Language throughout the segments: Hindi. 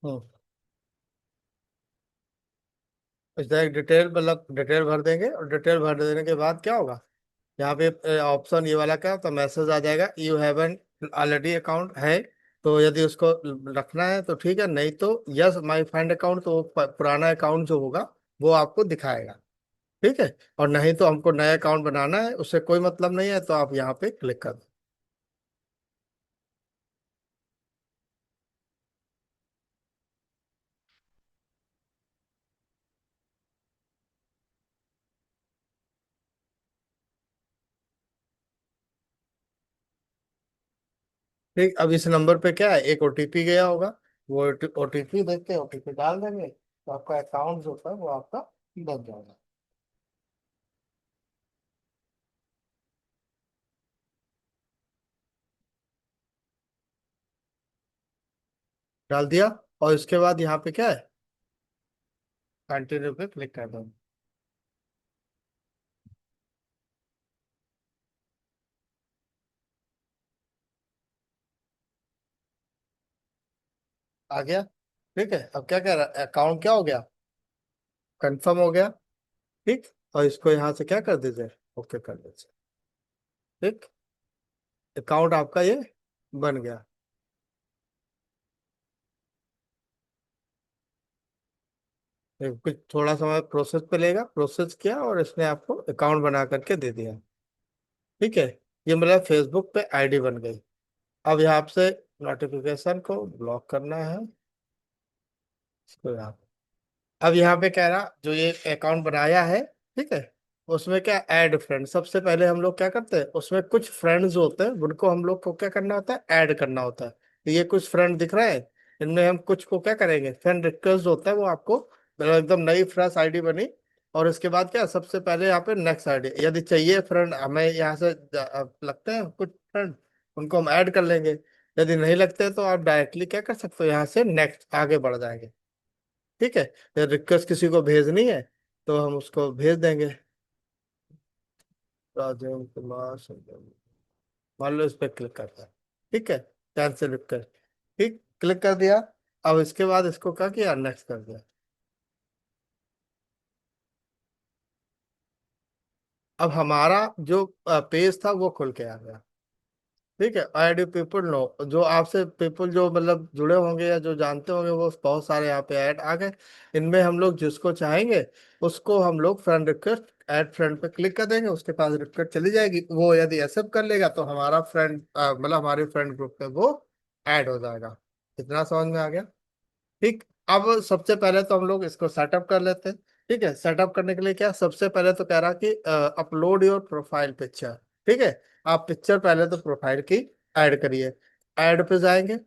हम्म। इस तरह डिटेल मतलब डिटेल भर देंगे, और डिटेल भर देने के बाद क्या होगा, यहाँ पे ऑप्शन ये वाला क्या, तो मैसेज आ जाएगा, you have an already account है। तो यदि उसको रखना है तो ठीक है, नहीं तो यस माई फाइंड अकाउंट, तो वो पुराना अकाउंट जो होगा वो आपको दिखाएगा। ठीक है। और नहीं तो हमको नया अकाउंट बनाना है, उससे कोई मतलब नहीं है, तो आप यहाँ पे क्लिक कर दो। ठीक, अब इस नंबर पे क्या है, एक ओटीपी गया होगा, वो ओटीपी देख के ओटीपी डाल देंगे, तो आपका अकाउंट जो है वो आपका बन जाएगा। डाल दिया, और इसके बाद यहाँ पे क्या है, कंटिन्यू पे क्लिक कर दो। आ गया। ठीक है, अब क्या कह रहा है, अकाउंट क्या हो गया, कंफर्म हो गया। ठीक, और इसको यहाँ से क्या कर दीजिए, ओके कर दीजिए। ठीक, अकाउंट आपका ये बन गया। ये कुछ थोड़ा समय प्रोसेस पे लेगा, प्रोसेस किया और इसने आपको अकाउंट बना करके दे दिया। ठीक है, ये मतलब फेसबुक पे आईडी बन गई। अब यहाँ से नोटिफिकेशन को ब्लॉक करना है, इसको यहाँ, अब यहाँ पे कह रहा जो ये अकाउंट बनाया है, ठीक है, उसमें क्या ऐड फ्रेंड, सबसे पहले हम लोग क्या करते हैं, उसमें कुछ फ्रेंड्स होते हैं उनको हम लोग को क्या करना होता है, ऐड करना होता है। तो ये कुछ फ्रेंड दिख रहे हैं, इनमें हम कुछ को क्या करेंगे, फ्रेंड रिक्वेस्ट होता है वो आपको, मतलब एकदम नई फ्रेश आईडी बनी। और इसके बाद क्या, सबसे पहले यहाँ पे नेक्स्ट आईडी, यदि चाहिए फ्रेंड हमें यहाँ से लगते हैं कुछ फ्रेंड, उनको हम ऐड कर लेंगे। यदि नहीं लगते तो आप डायरेक्टली क्या कर सकते हो, यहाँ से नेक्स्ट आगे बढ़ जाएंगे। ठीक है, या रिक्वेस्ट किसी को भेजनी है तो हम उसको भेज देंगे, राजेंद्र कुमार सुंदर, मान लो इस पर क्लिक करता है। ठीक है, कैंसिल रिक्वेस्ट, ठीक, क्लिक कर दिया। अब इसके बाद इसको क्या किया, नेक्स्ट कर दिया। अब हमारा जो पेज था वो खुल के आ गया। ठीक है, ऐड पीपल नो, जो आपसे पीपल जो मतलब जुड़े होंगे या जो जानते होंगे वो बहुत सारे यहाँ पे ऐड आ गए। इनमें हम लोग जिसको चाहेंगे उसको हम लोग फ्रेंड रिक्वेस्ट, ऐड फ्रेंड पे क्लिक कर देंगे, उसके पास रिक्वेस्ट चली जाएगी, वो यदि एक्सेप्ट कर लेगा तो हमारा फ्रेंड मतलब हमारे फ्रेंड ग्रुप पे वो ऐड हो जाएगा। इतना समझ में आ गया। ठीक, अब सबसे पहले तो हम लोग इसको सेटअप कर लेते हैं। ठीक है, सेटअप करने के लिए क्या, सबसे पहले तो कह रहा कि अपलोड योर प्रोफाइल पिक्चर। ठीक है, आप पिक्चर पहले तो प्रोफाइल की ऐड करिए। ऐड पे जाएंगे,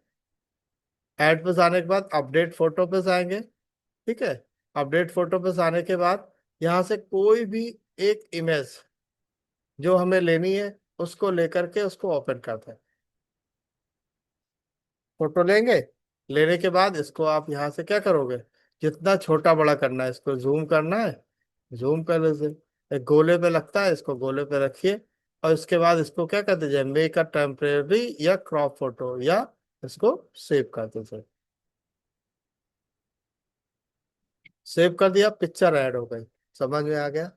ऐड पे जाने के बाद अपडेट फोटो पे जाएंगे। ठीक है, अपडेट फोटो पे जाने के बाद यहाँ से कोई भी एक इमेज जो हमें लेनी है उसको लेकर के उसको ओपन करते हैं। फोटो लेंगे, लेने के बाद इसको आप यहाँ से क्या करोगे, जितना छोटा बड़ा करना है, इसको जूम करना है, जूम कर लीजिए। एक गोले पे लगता है, इसको गोले पे रखिए। और इसके बाद इसको क्या कर दीजिए, मेक अ टेम्परेरी या क्रॉप फोटो, या इसको सेव कर दीजिए। सेव कर दिया, पिक्चर ऐड हो गई। समझ में आ गया।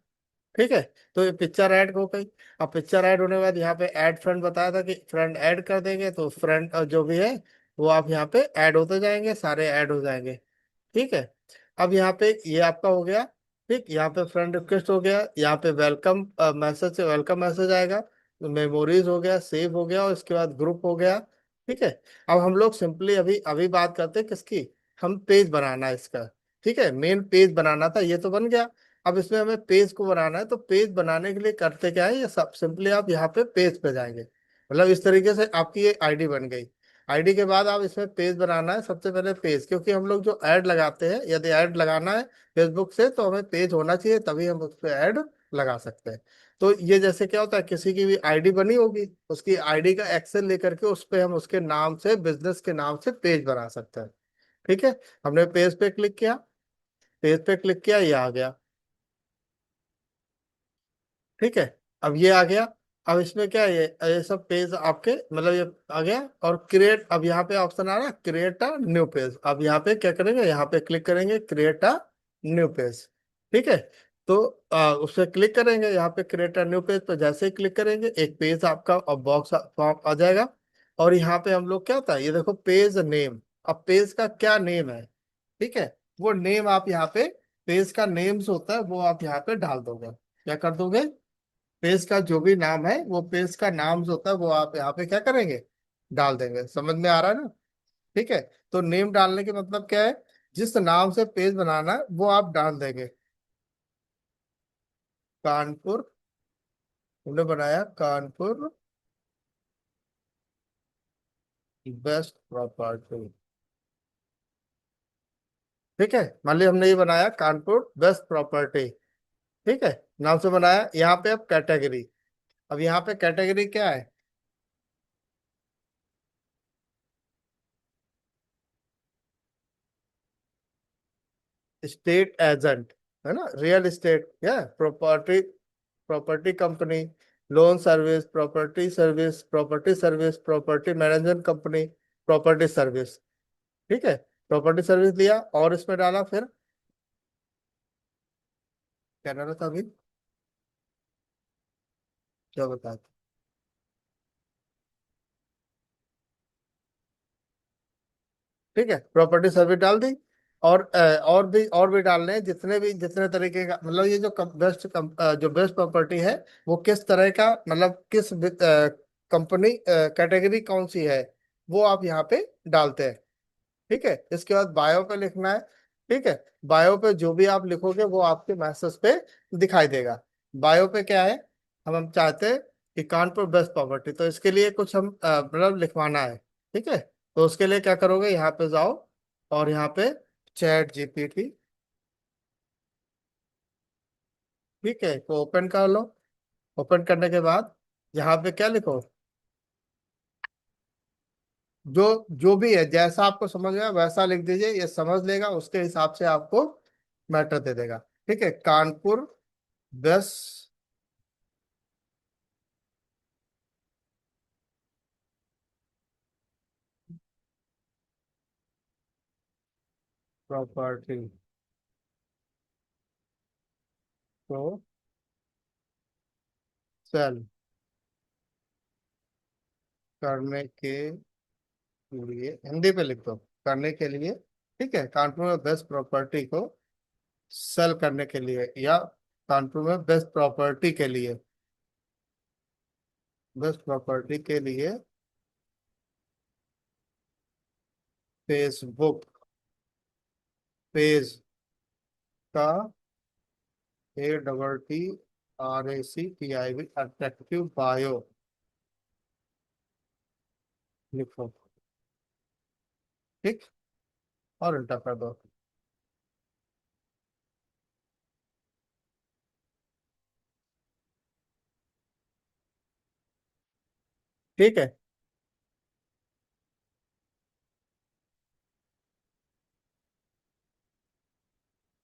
ठीक है, तो ये पिक्चर ऐड हो गई। अब पिक्चर ऐड होने के बाद यहाँ पे ऐड फ्रेंड बताया था कि फ्रेंड ऐड कर देंगे, तो फ्रेंड जो भी है वो आप यहाँ पे ऐड होते जाएंगे, सारे ऐड हो जाएंगे। ठीक है, अब यहाँ पे ये आपका हो गया। ठीक, यहाँ पे फ्रेंड रिक्वेस्ट हो गया, यहाँ पे वेलकम मैसेज से वेलकम मैसेज आएगा, मेमोरीज हो गया, सेव हो गया, और इसके बाद ग्रुप हो गया। ठीक है, अब हम लोग सिंपली अभी अभी बात करते हैं किसकी, हम पेज बनाना है इसका। ठीक है, मेन पेज बनाना था, ये तो बन गया। अब इसमें हमें पेज को बनाना है, तो पेज बनाने के लिए करते क्या है, ये सब सिंपली आप यहाँ पे पेज पे जाएंगे, मतलब इस तरीके से आपकी ये आईडी बन गई। आईडी के बाद आप इसमें पेज बनाना है, सबसे पहले पेज, क्योंकि हम लोग जो ऐड लगाते हैं, यदि ऐड लगाना है फेसबुक से तो हमें पेज होना चाहिए, तभी हम उस पर ऐड लगा सकते हैं। तो ये जैसे क्या होता है, किसी की भी आईडी बनी होगी, उसकी आईडी का एक्सेल लेकर के उस पे हम उसके नाम से, बिजनेस के नाम से पेज बना सकते हैं। ठीक है, हमने पेज पे क्लिक किया, पेज पे क्लिक किया, ये आ गया। ठीक है, अब ये आ गया। अब इसमें क्या है, ये सब पेज आपके मतलब ये आ गया। और क्रिएट, अब यहाँ पे ऑप्शन आ रहा है क्रिएट अ न्यू पेज। अब यहाँ पे क्या करेंगे, यहाँ पे क्लिक करेंगे क्रिएट अ न्यू पेज। ठीक है। तो उस पर क्लिक करेंगे, यहाँ पे क्रिएट अ न्यू पेज पर जैसे ही क्लिक करेंगे एक पेज आपका और बॉक्स फॉर्म आ जाएगा। और यहाँ पे हम लोग क्या होता है, ये देखो पेज नेम। अब पेज का क्या नेम है, ठीक है, वो नेम आप यहाँ पे, पेज का नेम्स होता है वो आप यहाँ पे डाल दोगे। क्या कर दोगे, पेज का जो भी नाम है वो पेज का नाम जो होता है वो आप यहाँ पे क्या करेंगे, डाल देंगे। समझ में आ रहा है ना। ठीक है। तो नेम डालने के मतलब क्या है, जिस नाम से पेज बनाना है वो आप डाल देंगे। कानपुर, हमने बनाया कानपुर बेस्ट प्रॉपर्टी। ठीक है, मान लिया हमने ये बनाया कानपुर बेस्ट प्रॉपर्टी। ठीक है, नाम से बनाया। यहाँ पे अब कैटेगरी, अब यहाँ पे कैटेगरी क्या है, स्टेट एजेंट, है ना, रियल एस्टेट या property, property company, loan service, property service, property management company, property service. ठीक है, प्रॉपर्टी सर्विस दिया और इसमें डाला फिर क्या डाला था अभी, क्या बता। ठीक है, प्रॉपर्टी सर्विस डाल दी। और और भी डालने हैं, जितने तरीके का मतलब ये जो जो बेस्ट प्रॉपर्टी है वो किस तरह का मतलब किस कंपनी कैटेगरी कौन सी है वो आप यहाँ पे डालते हैं। ठीक है, इसके बाद बायो पे लिखना है। ठीक है, बायो पे जो भी आप लिखोगे वो आपके मैसेज पे दिखाई देगा। बायो पे क्या है, हम चाहते हैं कि कानपुर बेस्ट प्रॉपर्टी, तो इसके लिए कुछ हम मतलब लिखवाना है। ठीक है, तो उसके लिए क्या करोगे, यहाँ पे जाओ और यहाँ पे चैट जीपीटी, ठीक है, तो ओपन कर लो। ओपन करने के बाद यहाँ पे क्या लिखो, जो जो भी है जैसा आपको समझ में आया वैसा लिख दीजिए, ये समझ लेगा, उसके हिसाब से आपको मैटर दे देगा। ठीक है, कानपुर बेस्ट प्रॉपर्टी को सेल करने के लिए, हिंदी पे लिख दो, करने के लिए। ठीक है, कानपुर में बेस्ट प्रॉपर्टी को सेल करने के लिए, या कानपुर में बेस्ट प्रॉपर्टी के लिए, बेस्ट प्रॉपर्टी के लिए फेसबुक पेज का ATTRACTIV अट्रैक्टिव बायो लिखो। ठीक, और इंटर कर दो। ठीक है,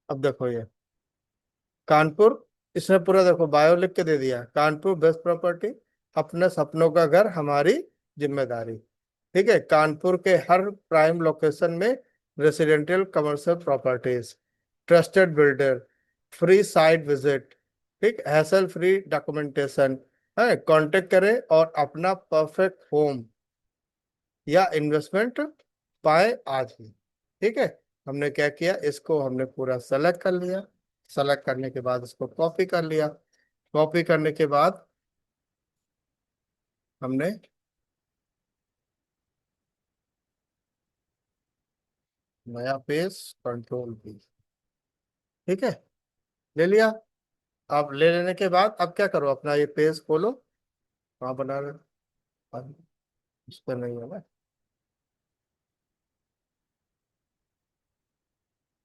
अब देखो ये कानपुर, इसने पूरा देखो बायो लिख के दे दिया, कानपुर बेस्ट प्रॉपर्टी, अपने सपनों का घर हमारी जिम्मेदारी। ठीक है, कानपुर के हर प्राइम लोकेशन में residential commercial properties, trusted builder, free site visit, ठीक, हैसल फ्री डॉक्यूमेंटेशन है, कांटेक्ट करें और अपना परफेक्ट होम या इन्वेस्टमेंट पाए आज ही। ठीक है, हमने क्या किया, इसको हमने पूरा सेलेक्ट कर लिया। सेलेक्ट करने के बाद इसको कॉपी कर लिया। कॉपी करने के बाद हमने नया पेज, कंट्रोल पेज, ठीक है, ले लिया। अब ले लेने के बाद अब क्या करो, अपना ये पेज खोलो। कहाँ बना रहे हो? अरे, इस पर नहीं है ना।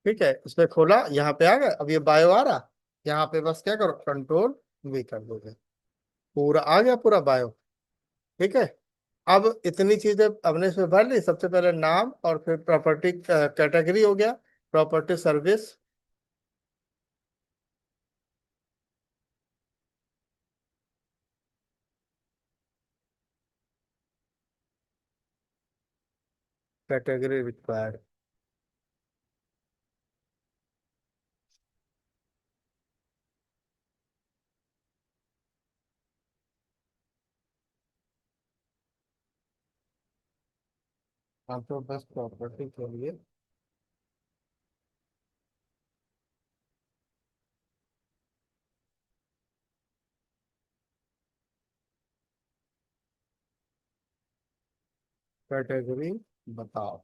ठीक है, इस पे खोला, यहाँ पे आ गया, अब ये बायो आ रहा। यहाँ पे बस क्या करो, कंट्रोल वी कर दोगे, पूरा आ गया पूरा बायो। ठीक है, अब इतनी चीजें हमने इसमें भर ली। सबसे पहले नाम और फिर प्रॉपर्टी कैटेगरी हो गया, प्रॉपर्टी सर्विस। Category required. हाँ तो बस प्रॉपर्टी के लिए कैटेगरी बताओ।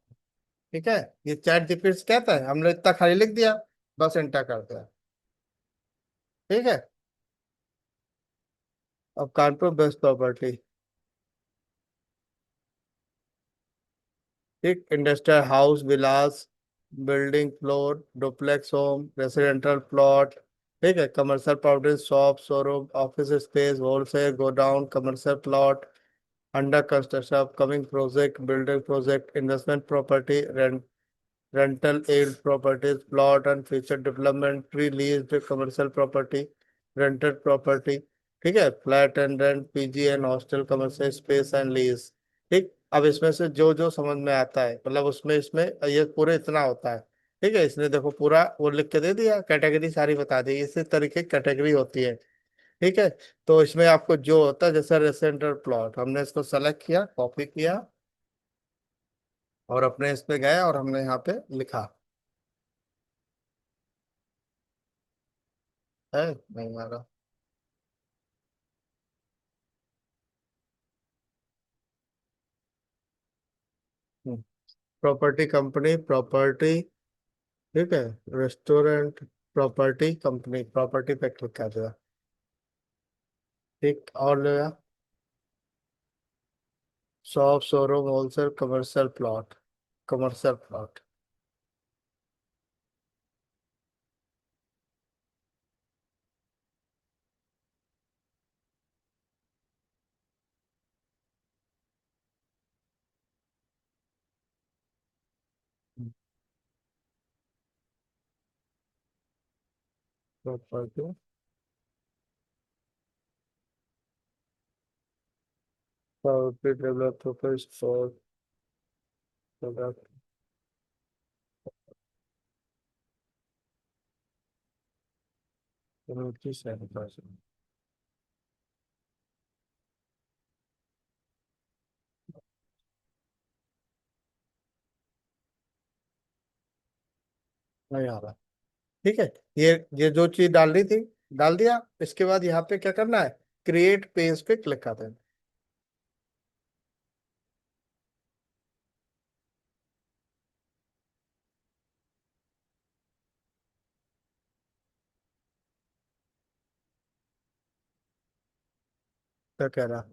ठीक है, ये चैट जीपीटी से कहता है, हमने इतना खाली लिख दिया, बस एंटर करते हैं। ठीक है। अब कानपुर बेस्ट प्रॉपर्टी। ठीक, industrial house, villas, building floor, duplex home, residential plot. ठीक है, commercial property, shop, showroom, office space, wholesale, godown, commercial plot, under construction, upcoming project, building project, investment property, rental yield properties, plot and future development, pre-leased commercial property, rented property। ठीक है, flat and rent, PG and hostel, commercial space and lease. ठीक, अब इसमें से जो जो समझ में आता है, मतलब उसमें इसमें ये पूरे इतना होता है। ठीक है, इसने देखो पूरा वो लिख के दे दिया, कैटेगरी सारी बता दी, इसी तरीके की कैटेगरी होती है। ठीक है, तो इसमें आपको जो होता है, जैसे रेसिडेंशियल प्लॉट, हमने इसको सेलेक्ट किया, कॉपी किया, और अपने इस पे गए और हमने यहाँ पे लिखा है। नहीं आ रहा। Property company, property. ठीक है, रेस्टोरेंट, प्रॉपर्टी कंपनी, प्रॉपर्टी पे क्लिक कर दिया। ठीक, और लेगा shop, showroom, wholesale, commercial plot, commercial plot. Property, property developer, store, product, community sanitiser. नहीं आ रहा। ठीक है, ये जो चीज डालनी थी डाल दिया। इसके बाद यहाँ पे क्या करना है, क्रिएट पेज पे क्लिक कर देना। क्या कह रहा,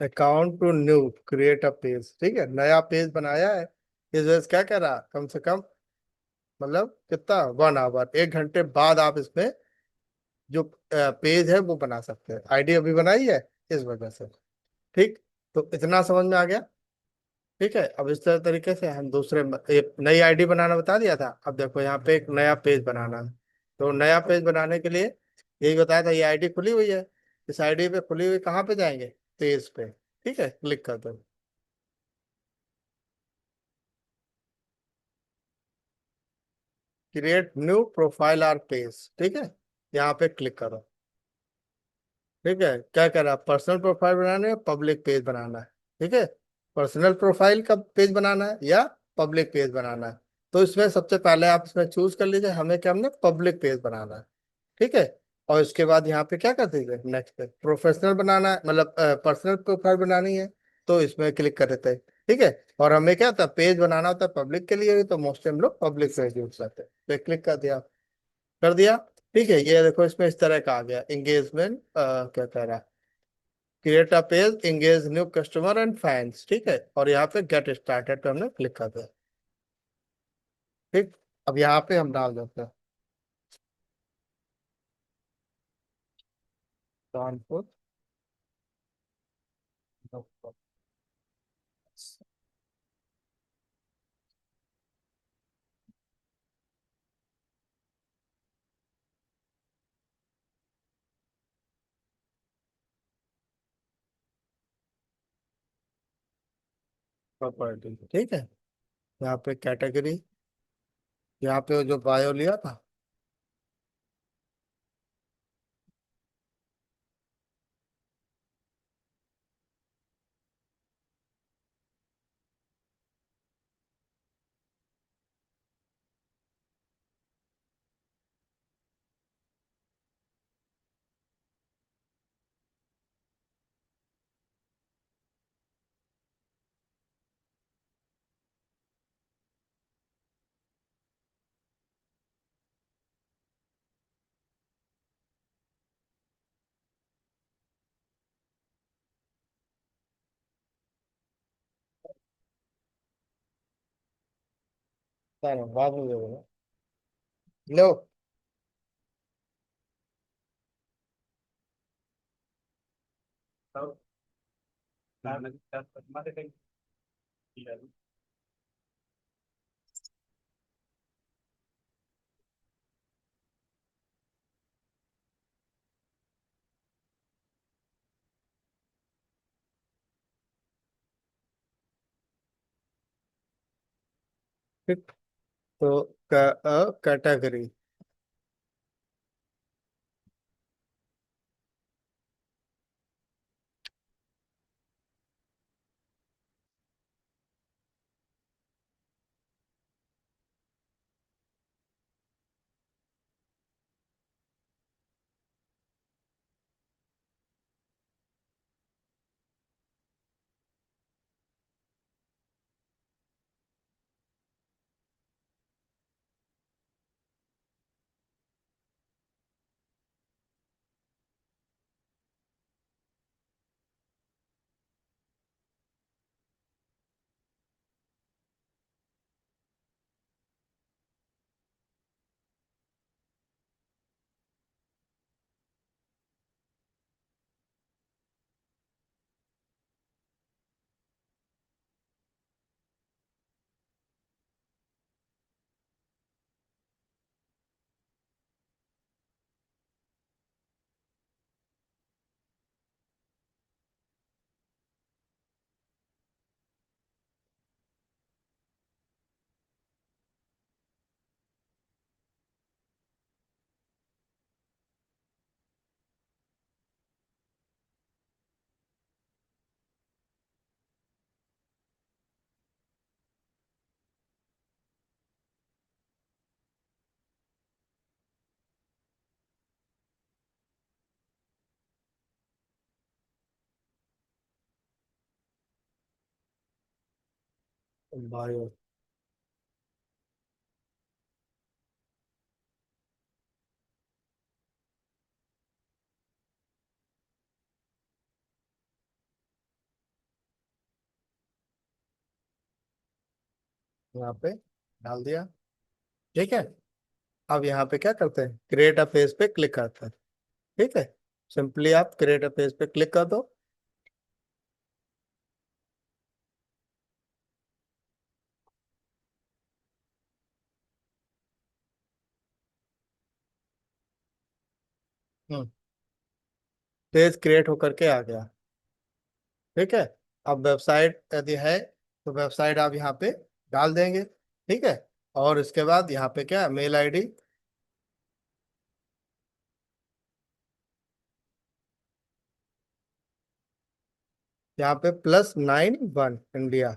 account to new, create a page. ठीक है, नया पेज बनाया है। इस वजह से क्या कह रहा, कम से कम मतलब कितना, 1 आवर, 1 घंटे बाद आप इसमें जो पेज है वो बना सकते हैं। आईडी अभी बनाई है, इस वजह से। ठीक, तो इतना समझ में आ गया। ठीक है, अब इस तरह तरीके से हम दूसरे एक नई आईडी बनाना बता दिया था, अब देखो यहाँ पे एक नया पेज बनाना है। तो नया पेज बनाने के लिए यही बताया था, ये आईडी खुली हुई है, इस आईडी पे खुली हुई कहाँ पे जाएंगे, पेज पे। ठीक है, क्लिक कर दो, create new profile or page. ठीक है, यहाँ पे क्लिक करो। ठीक है, क्या कह रहा है, पर्सनल प्रोफाइल बनाना है, पब्लिक पेज बनाना है। ठीक है, पर्सनल प्रोफाइल का पेज बनाना है या पब्लिक पेज बनाना है। तो इसमें सबसे पहले आप इसमें चूज कर लीजिए, हमें क्या, हमने पब्लिक पेज बनाना है। ठीक है, और इसके बाद यहाँ पे क्या कर दीजिए, नेक्स्ट पे प्रोफेशनल बनाना है, मतलब पर्सनल प्रोफाइल बनानी है, तो इसमें क्लिक कर देते हैं। ठीक है, और हमें क्या था, पेज बनाना होता है पब्लिक के लिए, तो मोस्टली हम लोग पब्लिक पेज यूज करते हैं, तो क्लिक कर दिया, कर दिया। ठीक है, ये देखो इसमें इस तरह का आ गया, एंगेजमेंट क्या कह रहा है, create a page, engage new customer and fans. ठीक है, और यहाँ पे गेट स्टार्टेड पे हमने क्लिक कर दिया। ठीक, अब यहाँ पे हम डाल देते हैं कानपुर। प्रॉपर्टी, ठीक है। यहाँ पे कैटेगरी, यहाँ पे जो बायो लिया था, सारा बाद में देखो। लो। ठीक। तो कैटेगरी, बायो, यहाँ पे डाल दिया, ठीक है। अब यहाँ पे क्या करते हैं, क्रिएट अ पेज पे क्लिक करते हैं, ठीक है। सिंपली आप क्रिएट अ पेज पे क्लिक कर दो। पेज क्रिएट होकर के आ गया, ठीक है। अब वेबसाइट यदि है तो वेबसाइट आप यहाँ पे डाल देंगे, ठीक है। और इसके बाद यहाँ पे क्या, मेल आईडी, यहाँ पे +91 इंडिया,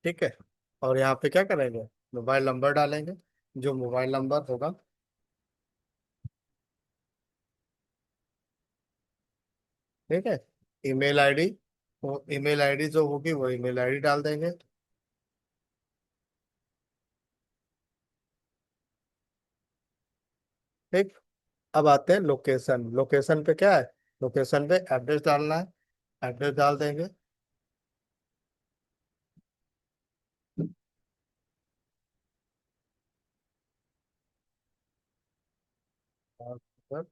ठीक है। और यहाँ पे क्या करेंगे, मोबाइल नंबर डालेंगे, जो मोबाइल नंबर होगा, ठीक है। ईमेल आईडी, वो ईमेल आईडी जो होगी वो ईमेल आईडी डाल देंगे, ठीक। अब आते हैं लोकेशन, लोकेशन पे क्या है, लोकेशन पे एड्रेस डालना है, एड्रेस डाल देंगे। और फिर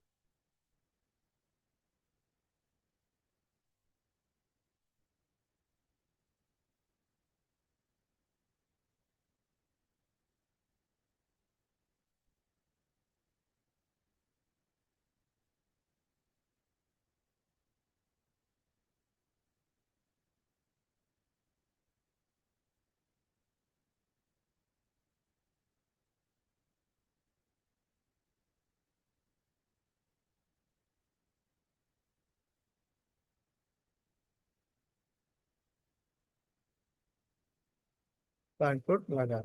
कानपुर लगा।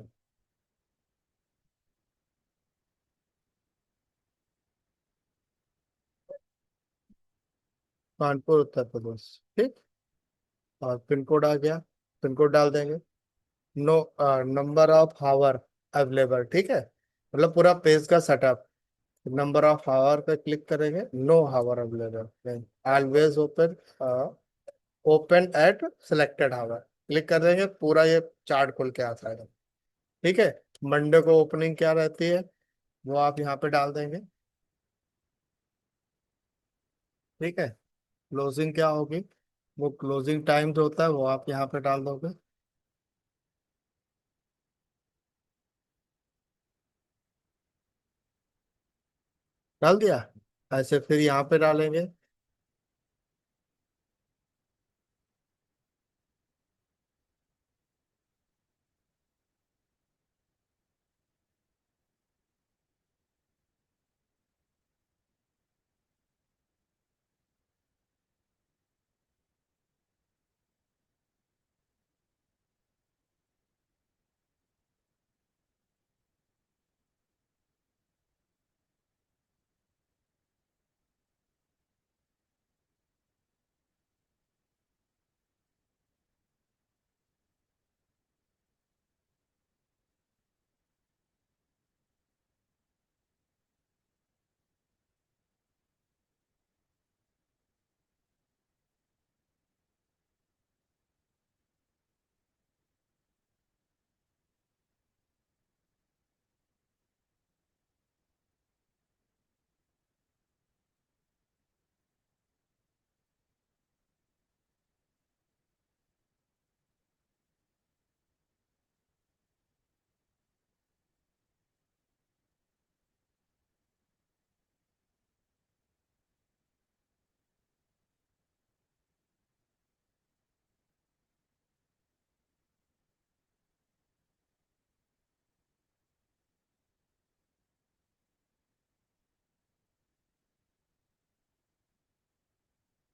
5 उत्तर प्रदेश। ठीक। और पिन कोड आ गया। पिन कोड डाल देंगे। No, number of hour available. ठीक है, मतलब पूरा पेज का सेटअप। नंबर ऑफ हावर पे क्लिक करेंगे, नो हावर अवेलेबल नहीं। Always open, open at selected hour click कर देंगे, पूरा ये चार्ट खुल के आता है। ठीक है। मंडे को ओपनिंग क्या रहती है वो आप यहाँ पे डाल देंगे। ठीक है। क्लोजिंग क्या होगी, वो क्लोजिंग टाइम जो होता है वो आप यहाँ पे डाल दोगे। डाल दिया। ऐसे फिर यहाँ पे डालेंगे।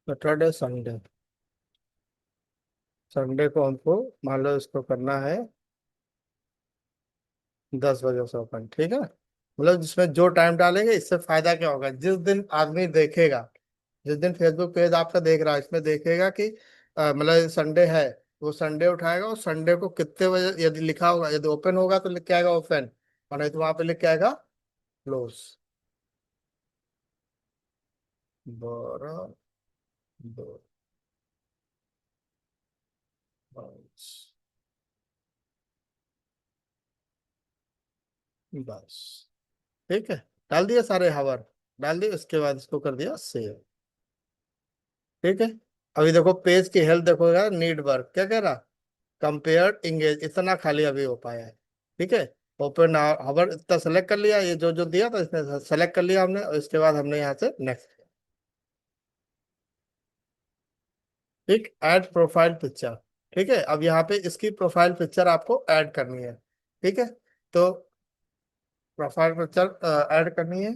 Saturday Sunday. संडे को हमको मान लो इसको करना है 10 बजे से ओपन। ठीक है, मतलब जिसमें जो टाइम डालेंगे इससे फायदा क्या होगा, जिस दिन आदमी देखेगा, जिस दिन फेसबुक पेज आपका देख रहा है इसमें देखेगा कि मतलब संडे है, वो संडे उठाएगा और संडे को कितने बजे यदि लिखा होगा, यदि ओपन होगा तो लिख के आएगा ओपन, और नहीं तो वहां पे लिख के आएगा क्लोज। 12, 2, 5, बस। ठीक है, डाल दिया सारे हावर, डाल दिए, उसके बाद इसको कर दिया सेव। ठीक है। अभी देखो पेज की हेल्थ देखोगा, नीड वर्क क्या कह रहा, कंपेयर इंगेज, इतना खाली अभी हो पाया है। ठीक है। ओपन हावर इतना सेलेक्ट कर लिया, ये जो जो दिया था इसने सेलेक्ट कर लिया हमने, और इसके बाद हमने यहाँ से नेक्स्ट। ठीक, ऐड प्रोफाइल पिक्चर। ठीक है, अब यहाँ पे इसकी प्रोफाइल पिक्चर आपको ऐड करनी है। ठीक है, तो प्रोफाइल पिक्चर ऐड करनी है।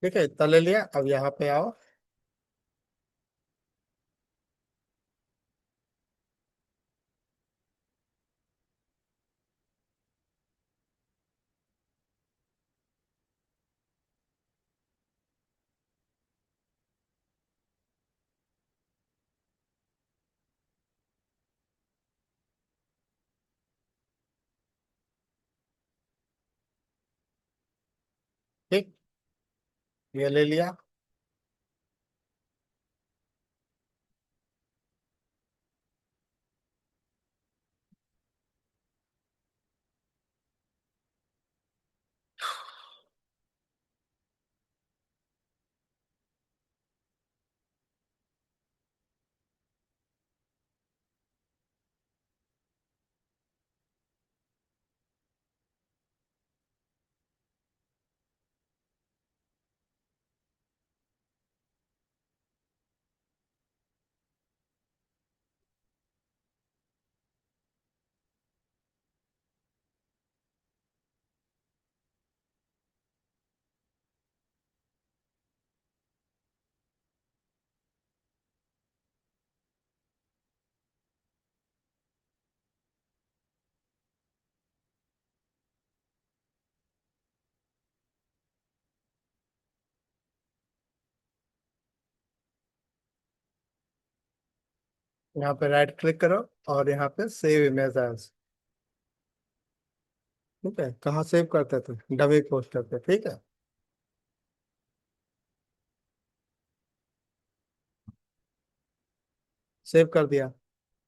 ठीक है, इतना ले लिया, अब यहाँ पे आओ। ये ले लिया। यहाँ पे राइट क्लिक करो और यहाँ पे सेव इमेज एज। ठीक है, कहाँ सेव करते थे? डबी पोस्टर पे, ठीक है। सेव कर दिया।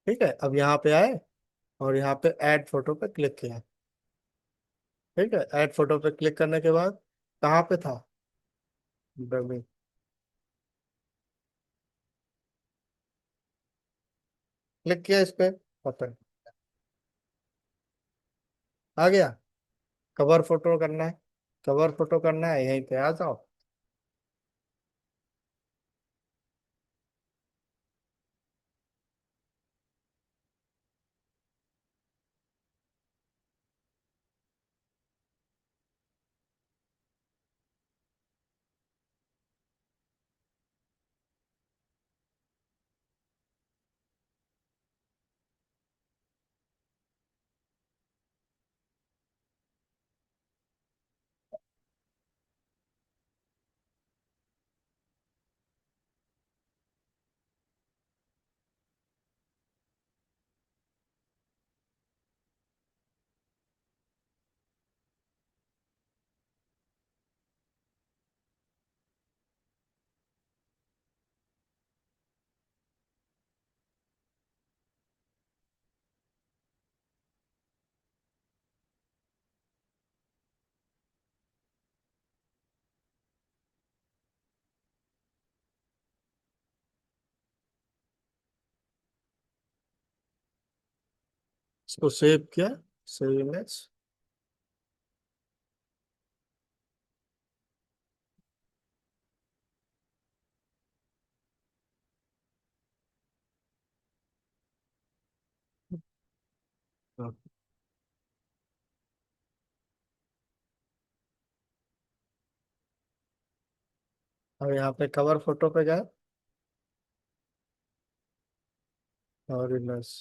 ठीक है, अब यहाँ पे आए और यहाँ पे ऐड फोटो पे क्लिक किया। ठीक है, ऐड फोटो पे क्लिक करने के बाद कहाँ पे था? डमी। क्लिक किया इस पे, बटन आ गया। कवर फोटो करना है, कवर फोटो करना है, यहीं पे आ जाओ। इसको सेव किया, सेव इमेज। अब यहाँ पे कवर फोटो पे गए और इमेज।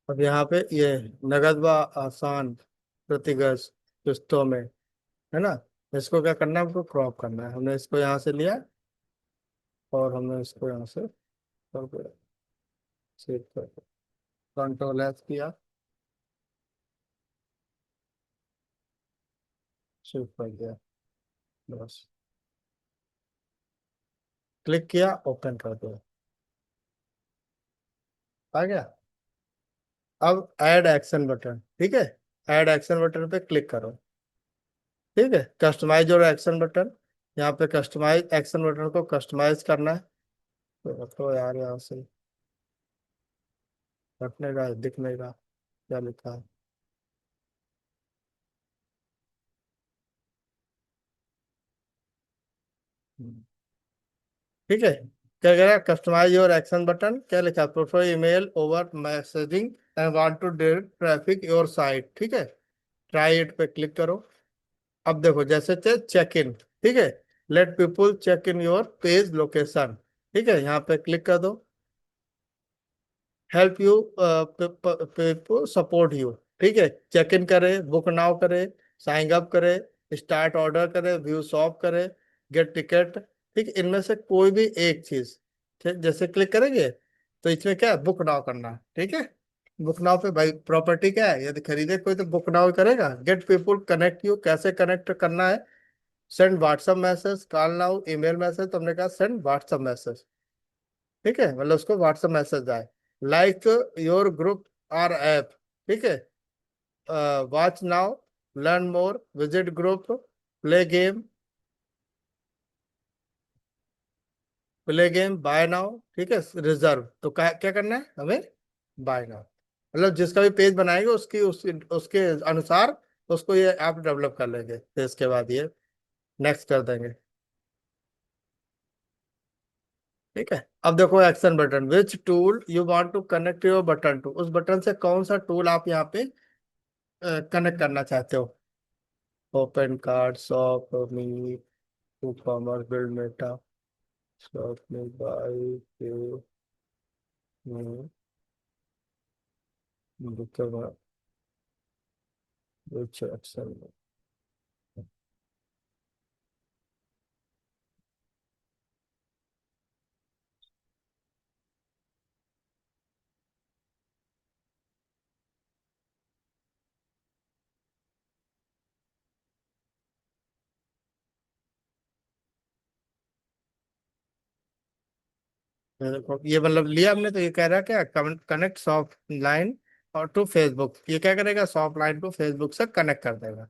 अब यहाँ पे ये नगद व आसान प्रतिगज किस्तों में, है ना? इसको क्या करना है? हमको क्रॉप करना है। हमने इसको यहाँ से लिया और हमने इसको यहाँ से सेव कर कंट्रोल एस किया, सेव कर दिया। बस क्लिक किया, ओपन कर दिया, आ गया। अब ऐड एक्शन बटन, ठीक है, ऐड एक्शन बटन पे क्लिक करो। ठीक है, कस्टमाइज और एक्शन बटन, यहाँ पे कस्टमाइज एक्शन बटन को कस्टमाइज करना है। तो रखो यार यहाँ से, रखने का दिखने का क्या लिखा है। हम्म। ठीक है, क्या कह रहा है? कस्टमाइज योर एक्शन बटन, क्या लिखा है? Prefer email over messaging and want to direct traffic your site. ठीक है, ट्राई इट पे क्लिक करो। अब देखो, जैसे चेक इन, ठीक है, let people check in your page location. ठीक है, यहाँ पे क्लिक कर दो। Help you people support you. ठीक है, चेक इन करे, बुक नाउ करे, साइन अप करे, स्टार्ट ऑर्डर करे, व्यू शॉप करे, गेट टिकट। ठीक, इनमें से कोई भी एक चीज। ठीक, जैसे क्लिक करेंगे तो इसमें क्या है, बुक नाउ करना है। ठीक है, बुक नाउ पे भाई प्रॉपर्टी क्या है, यदि खरीदे कोई तो बुक नाउ करेगा। गेट पीपुल कनेक्ट यू, कैसे कनेक्ट करना है, send WhatsApp message, call now, email message. तुमने कहा सेंड व्हाट्सएप मैसेज। ठीक है, मतलब उसको व्हाट्सएप मैसेज जाए। लाइक योर ग्रुप और ऐप। ठीक है, watch now, learn more, visit group, play game, play game, buy now. ठीक है, रिजर्व। तो क्या क्या करना है हमें, बाय नाउ। मतलब जिसका भी पेज बनाएंगे उसकी उसके अनुसार उसको ये ऐप डेवलप कर लेंगे, फिर इसके बाद ये नेक्स्ट कर देंगे। ठीक है, अब देखो action button, which tool you want to connect your button to, उस बटन से कौन सा टूल आप यहाँ पे कनेक्ट करना चाहते हो। ओपन कार्ड, शॉप मी, कॉमर्स, बिल्ड मेटा, शॉप में बाई पे, विच एक्शन। देखो ये मतलब लिया हमने, तो ये कह रहा है क्या, कनेक्ट शॉप लाइन और टू फेसबुक। ये क्या करेगा, शॉप लाइन को फेसबुक से कनेक्ट कर देगा।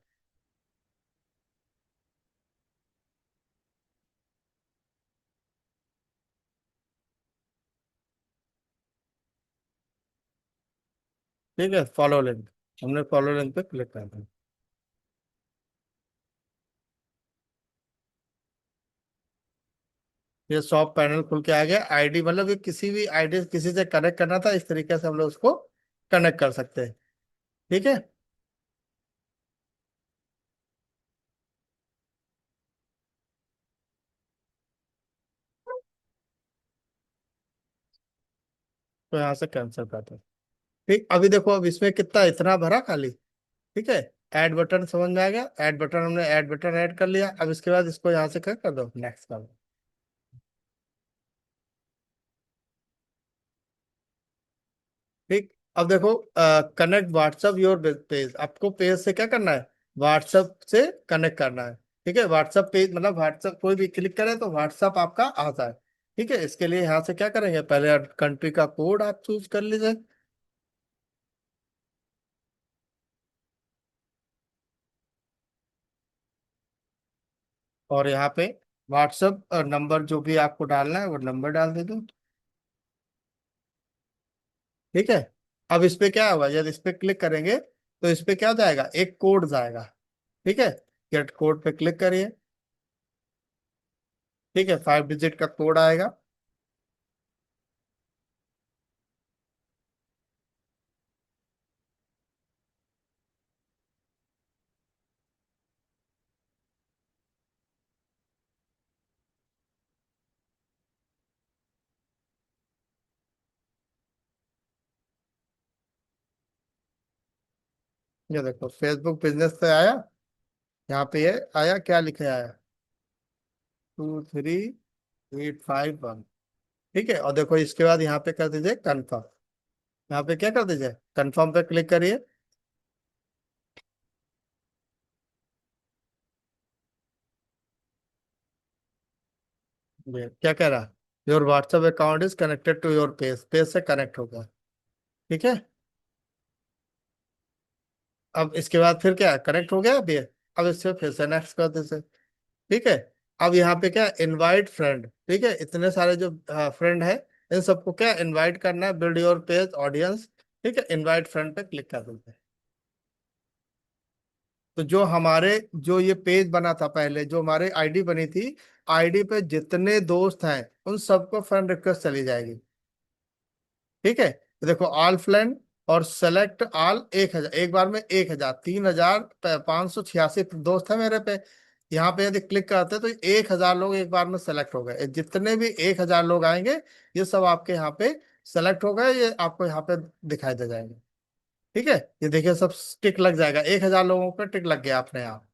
ठीक है, फॉलो लिंक, हमने फॉलो लिंक पे क्लिक कर दिया। ये शॉप पैनल खुल के आ गया। आईडी मतलब ये किसी भी आईडी किसी से कनेक्ट करना था, इस तरीके से हम लोग उसको कनेक्ट कर सकते हैं। ठीक है, तो यहाँ से कैंसिल करते हैं। ठीक, अभी देखो, अब इसमें कितना, इतना भरा खाली। ठीक है, ऐड बटन समझ में आ गया, ऐड बटन, हमने ऐड बटन ऐड कर लिया। अब इसके बाद इसको यहाँ से क्या कर दो, नेक्स्ट कर दो। ठीक, अब देखो, कनेक्ट व्हाट्सअप योर पेज, आपको पेज से क्या करना है, व्हाट्सअप से कनेक्ट करना है। ठीक है, व्हाट्सअप पेज मतलब व्हाट्सअप कोई भी क्लिक करे तो व्हाट्सअप आपका आता है। ठीक है, इसके लिए यहाँ से क्या करेंगे, पहले कंट्री का कोड आप चूज कर लीजिए। और यहाँ पे व्हाट्सअप नंबर जो भी आपको डालना है वो नंबर डाल दे दो। ठीक है, अब इस पे क्या होगा, यदि इस पे क्लिक करेंगे तो इस पे क्या जाएगा, एक कोड जाएगा। ठीक है, गेट कोड पे क्लिक करिए। ठीक है, 5 डिजिट का कोड आएगा। ये देखो फेसबुक बिजनेस से आया, यहाँ पे ये आया, क्या लिखे आया, 23851। ठीक है, और देखो इसके बाद यहाँ पे कर दीजिए कन्फर्म। यहाँ पे क्या कर दीजिए, कन्फर्म पे क्लिक करिए। ये क्या कह रहा, your WhatsApp account is connected to your page, page से कनेक्ट होगा। ठीक है, अब इसके बाद फिर क्या, कनेक्ट हो गया अब ये। अब इससे फिर से नेक्स्ट कर दीजिए। ठीक है, अब यहाँ पे क्या, इनवाइट फ्रेंड। ठीक है, इतने सारे जो फ्रेंड है, इन सबको क्या इनवाइट करना है, बिल्ड योर पेज ऑडियंस। ठीक है, इनवाइट फ्रेंड पे क्लिक कर देते हैं। तो जो हमारे, जो ये पेज बना था पहले, जो हमारे आईडी बनी थी, आईडी पे जितने दोस्त हैं उन सबको फ्रेंड रिक्वेस्ट चली जाएगी। ठीक है, तो देखो ऑल फ्रेंड और सेलेक्ट ऑल, 1,000 एक बार में, 1,000, 3,586 दोस्त है मेरे पे। यहाँ पे यदि क्लिक करते हैं तो 1,000 लोग एक बार में सेलेक्ट हो गए। जितने भी 1,000 लोग आएंगे ये सब आपके यहाँ पे सेलेक्ट हो गए, ये आपको यहाँ पे दिखाई दे जाएंगे। ठीक है, ये देखिए सब टिक लग जाएगा, 1,000 लोगों पे टिक लग गया अपने यहाँ।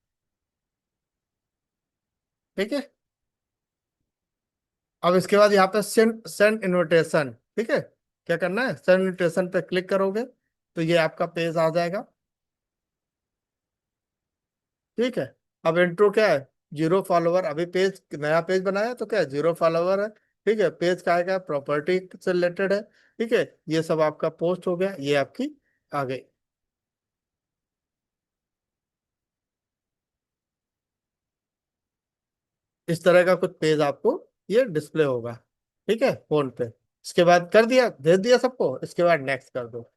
ठीक है। अब इसके बाद यहाँ पे सेंड सेंड इनविटेशन, ठीक है। क्या करना है, सेंड इनविटेशन पे क्लिक करोगे तो ये आपका पेज आ जाएगा। ठीक है। अब इंट्रो क्या है, जीरो फॉलोवर, अभी पेज नया पेज बनाया तो क्या है, जीरो फॉलोवर है। ठीक है, पेज का है क्या, प्रॉपर्टी से रिलेटेड है। ठीक है, ये सब आपका पोस्ट हो गया, ये आपकी आ गई। इस तरह का कुछ पेज आपको ये डिस्प्ले होगा। ठीक है, फोन पे। इसके बाद कर दिया, भेज दिया सबको, इसके बाद नेक्स्ट कर दो।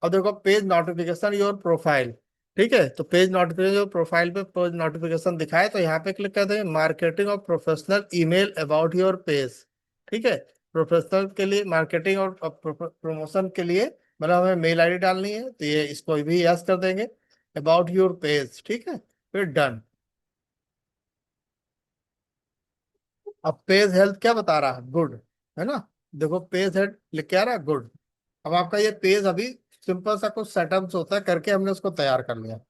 अब देखो पेज नोटिफिकेशन योर प्रोफाइल। ठीक है, तो पेज नोटिफिकेशन योर प्रोफाइल पे पेज नोटिफिकेशन दिखाए तो यहाँ पे क्लिक कर देंगे, मार्केटिंग और professional email about your page. ठीक है, प्रोफेशनल के लिए मार्केटिंग और प्रमोशन के लिए मतलब हमें मेल आईडी डालनी है तो ये इसको भी यस कर देंगे, अबाउट योर पेज। ठीक है, फिर डन। अब पेज हेल्थ क्या बता रहा है, गुड, है ना। देखो पेज हेल्थ लिख के आ रहा है गुड। अब आपका ये पेज अभी सिंपल सा कुछ सेटअप्स होता है करके हमने उसको तैयार कर लिया।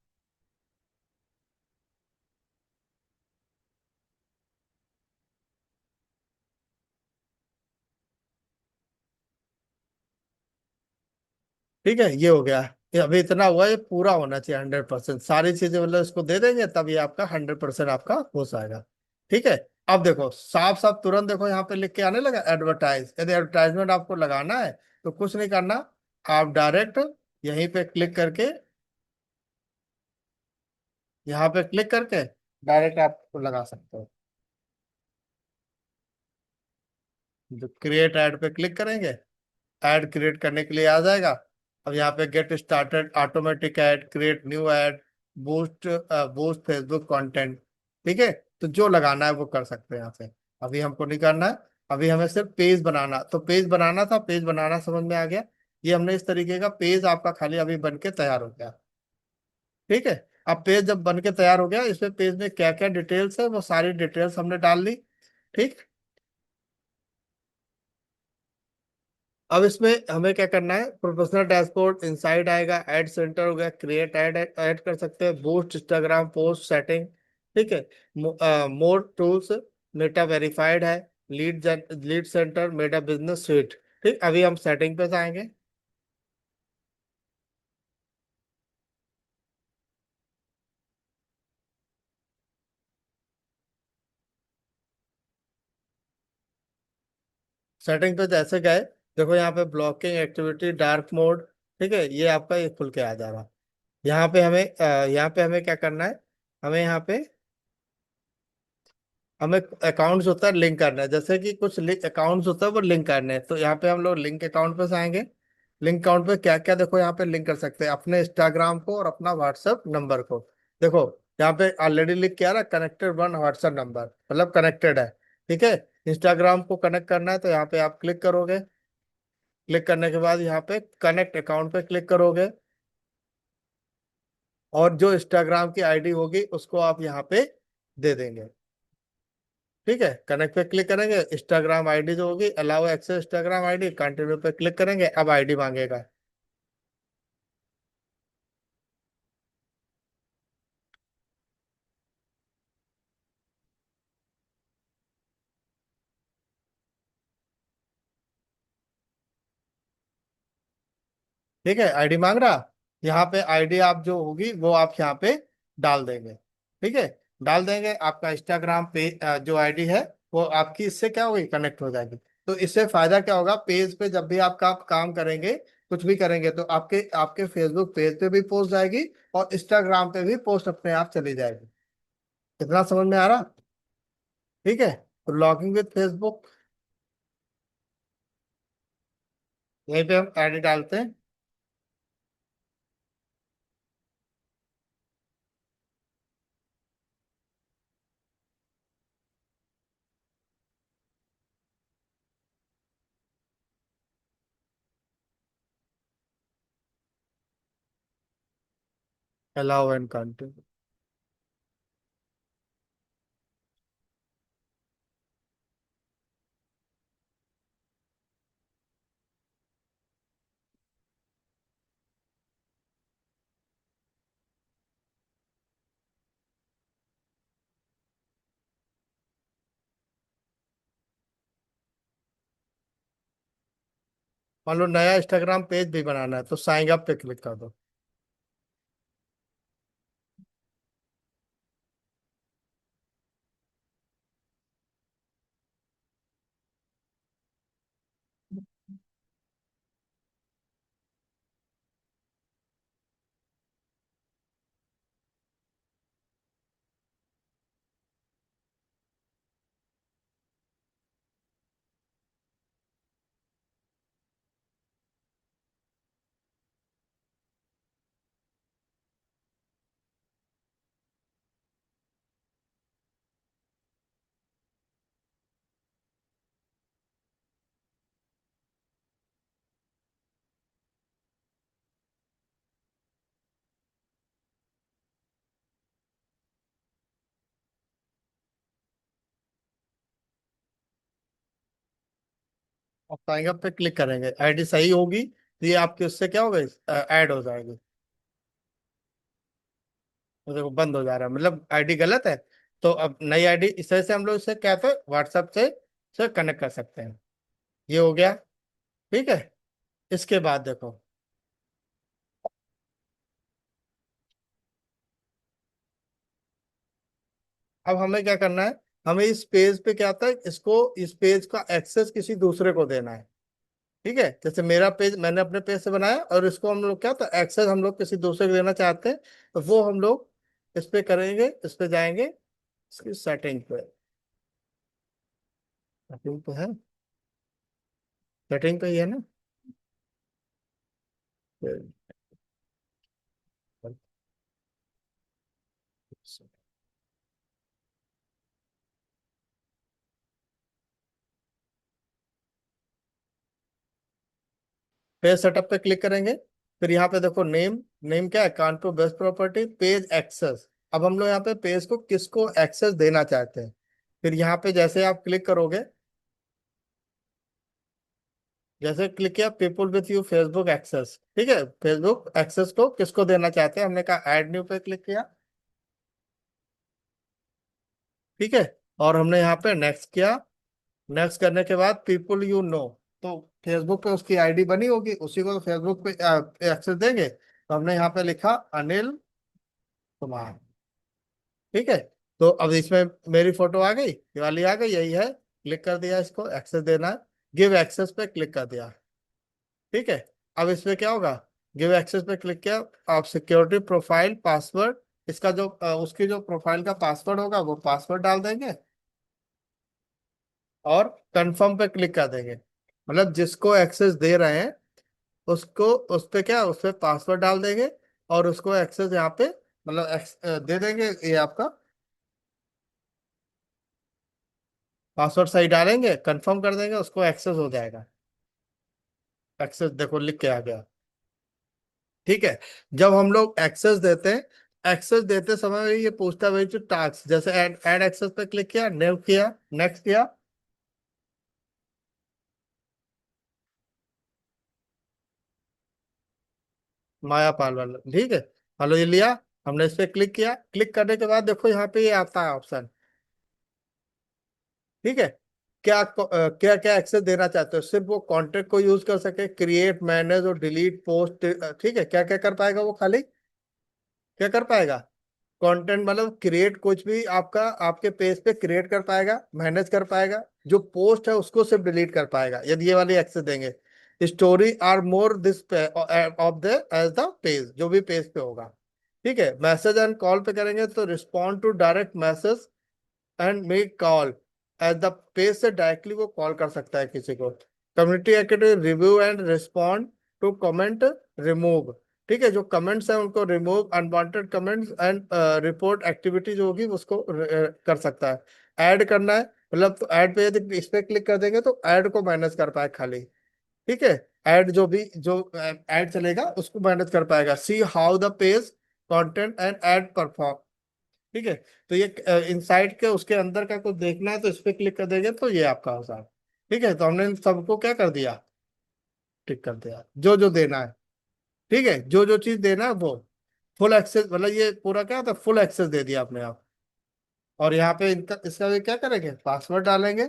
ठीक है, ये हो गया। ये अभी इतना हुआ, ये पूरा होना चाहिए 100%, सारी चीजें मतलब इसको दे देंगे तब ये आपका 100% आपका हो जाएगा। ठीक है। अब देखो साफ साफ तुरंत देखो यहाँ पे लिख के आने लगा एडवर्टाइज। यदि एडवर्टाइजमेंट आपको लगाना है तो कुछ नहीं करना, आप डायरेक्ट यहीं पे क्लिक करके, यहाँ पे क्लिक करके डायरेक्ट आप लगा सकते हो। जो क्रिएट ऐड पे क्लिक करेंगे, ऐड क्रिएट करने के लिए आ जाएगा। अब यहाँ पे get started, automatic add, create new add, boost, boost Facebook content. ठीक है, तो जो लगाना है वो कर सकते हैं यहाँ से। अभी हमको नहीं करना है, अभी हमें सिर्फ पेज बनाना, तो पेज बनाना था, पेज बनाना समझ में आ गया। ये हमने इस तरीके का पेज आपका खाली अभी बन के तैयार हो गया। ठीक है। अब पेज जब बन के तैयार हो गया, इसमें पेज में क्या क्या डिटेल्स है वो सारी डिटेल्स हमने डाल दी। ठीक। अब इसमें हमें क्या करना है, प्रोफेशनल डैशबोर्ड इनसाइड आएगा, ऐड सेंटर हो गया, क्रिएट ऐड ऐड कर सकते हैं, बूस्ट इंस्टाग्राम पोस्ट सेटिंग। ठीक है, मोर टूल्स, मेटा वेरीफाइड है, lead centre, Meta business sweet. ठीक, अभी हम सेटिंग पे जाएंगे। सेटिंग पे जैसे गए, देखो यहाँ पे ब्लॉकिंग एक्टिविटी डार्क मोड। ठीक है, ये आपका ये खुल के आ जा रहा। यहाँ पे हमें क्या करना है, हमें यहाँ पे हमें अकाउंट्स होता है लिंक करना है, जैसे कि कुछ अकाउंट्स होता है वो लिंक करने हैं, तो यहाँ पे हम लोग लिंक अकाउंट पे जाएंगे। लिंक अकाउंट पे क्या क्या देखो यहाँ पे लिंक कर सकते हैं, अपने इंस्टाग्राम को और अपना व्हाट्सएप नंबर को। देखो यहाँ पे ऑलरेडी लिख के आ रहा है कनेक्टेड वन व्हाट्सएप नंबर, मतलब कनेक्टेड है। ठीक है, इंस्टाग्राम को कनेक्ट करना है तो यहाँ पे आप क्लिक करोगे। क्लिक करने के बाद यहाँ पे कनेक्ट अकाउंट पे क्लिक करोगे, और जो इंस्टाग्राम की आईडी होगी उसको आप यहाँ पे दे देंगे। ठीक है, कनेक्ट पे क्लिक करेंगे, इंस्टाग्राम आईडी जो होगी, allow access Instagram ID, continue पे क्लिक करेंगे, अब आईडी मांगेगा। ठीक है, आईडी मांग रहा, यहाँ पे आईडी आप जो होगी वो आप यहाँ पे डाल देंगे। ठीक है, डाल देंगे, आपका इंस्टाग्राम पे जो आईडी है वो आपकी इससे क्या होगी, कनेक्ट हो जाएगी। तो इससे फायदा क्या होगा, पेज पे जब भी आपका आप काम करेंगे, कुछ भी करेंगे तो आपके आपके फेसबुक पेज पे भी पोस्ट जाएगी, और इंस्टाग्राम पे भी पोस्ट अपने आप चली जाएगी। कितना समझ में आ रहा। ठीक है, तो लॉगिंग विद फेसबुक, यहीं पे हम आईडी डालते हैं। Allow and continue. मान लो नया इंस्टाग्राम पेज भी बनाना है तो साइन अप पे क्लिक कर दो। और साइन अप पे क्लिक करेंगे, आईडी सही होगी तो ये आपके उससे क्या होगा, ऐड हो जाएगी। तो देखो बंद हो जा रहा है, मतलब आईडी गलत है। तो अब नई आईडी इस तरह से हम लोग इसे क्या पे व्हाट्सएप से कनेक्ट कर सकते हैं। ये हो गया। ठीक है। इसके बाद देखो, अब हमें क्या करना है। हमें इस पेज पे क्या आता है, इसको इस पेज का एक्सेस किसी दूसरे को देना है। ठीक है, जैसे मेरा पेज मैंने अपने पेज से बनाया और इसको हम लोग क्या तो एक्सेस हम लोग किसी दूसरे को देना चाहते हैं। तो वो हम लोग इस पे करेंगे, इस पे जाएंगे, इसकी सेटिंग पे। सेटिंग पे है, सेटिंग पे ही है ना। पेज सेटअप पे क्लिक करेंगे। फिर यहाँ पे देखो नेम, नेम क्या है, Kanpur best property page access. अब हम लोग यहाँ पे पेज को किसको एक्सेस देना चाहते हैं। फिर यहाँ पे जैसे आप क्लिक करोगे, जैसे क्लिक किया people with you Facebook access, ठीक है, फेसबुक एक्सेस को किसको देना चाहते हैं, हमने कहा ऐड न्यू पे क्लिक किया। ठीक है। और हमने यहाँ पे नेक्स्ट किया। नेक्स्ट करने के बाद पीपल यू नो, तो फेसबुक पे उसकी आईडी बनी होगी, उसी को तो फेसबुक पे एक्सेस देंगे। तो हमने यहाँ पे लिखा अनिल कुमार। ठीक है। तो अब इसमें मेरी फोटो आ गई, ये वाली आ गई, यही है। क्लिक कर दिया, इसको एक्सेस देना है, गिव एक्सेस पे क्लिक कर दिया। ठीक है। अब इसमें क्या होगा, गिव एक्सेस पे क्लिक किया। आप सिक्योरिटी प्रोफाइल पासवर्ड, इसका जो उसकी जो प्रोफाइल का पासवर्ड होगा वो पासवर्ड डाल देंगे। और कंफर्म पे क्लिक कर देंगे, मतलब जिसको एक्सेस दे रहे हैं उसको उस पे क्या उस पे पासवर्ड डाल देंगे। और उसको एक्सेस यहाँ पे मतलब दे देंगे, ये आपका पासवर्ड सही डालेंगे, कंफर्म कर देंगे, उसको एक्सेस हो जाएगा। एक्सेस देखो लिख के आ गया। ठीक है। जब हम लोग एक्सेस देते हैं, एक्सेस देते समय ये पूछता है, वही जो टास्क, जैसे ऐड ऐड एक्सेस पे क्लिक किया, नेव किया, नेक्स्ट किया। माया पाल वाला, ठीक है। हेलो ये लिया, हमने इस पे क्लिक किया, क्लिक करने के बाद देखो यहाँ पे ये आता है ऑप्शन। ठीक है। क्या क्या एक्सेस देना चाहते हो, सिर्फ वो कॉन्टेक्ट को यूज कर सके, क्रिएट मैनेज और डिलीट पोस्ट। ठीक है, क्या क्या कर पाएगा वो, खाली क्या कर पाएगा, कंटेंट मतलब क्रिएट, कुछ भी आपका आपके पेज पे क्रिएट कर पाएगा, मैनेज कर पाएगा। जो पोस्ट है उसको सिर्फ डिलीट कर पाएगा यदि ये वाली एक्सेस देंगे। Story are more this of the edge the page, जो भी पेज पे होगा। ठीक है। मैसेज एंड कॉल पे करेंगे तो respond to direct message and make call, at the page से डायरेक्टली वो कॉल कर सकता है किसी को। Community activity review and respond to comment, remove. ठीक है, जो कमेंट्स हैं उनको remove, unwanted comments and report activity जो होगी उसको कर सकता है। ऐड करना है, मतलब तो ऐड पे यदि इस पे क्लिक कर देंगे तो ऐड को मैनेज कर पाए खाली। ठीक है। ऐड जो भी जो ऐड चलेगा उसको मैनेज कर पाएगा। See how the page content and add perform. ठीक है। तो ये इनसाइट के उसके अंदर का कुछ देखना है तो इस पे क्लिक कर देंगे तो ये आपका हो जाएगा। ठीक है, तो हमने इन सबको क्या कर दिया, टिक कर दिया जो जो देना है। ठीक है, जो जो चीज देना है वो फुल एक्सेस, मतलब ये पूरा क्या होता है, फुल एक्सेस दे दिया आपने आप। और यहाँ पे इनका इसका भी क्या करेंगे, पासवर्ड डालेंगे।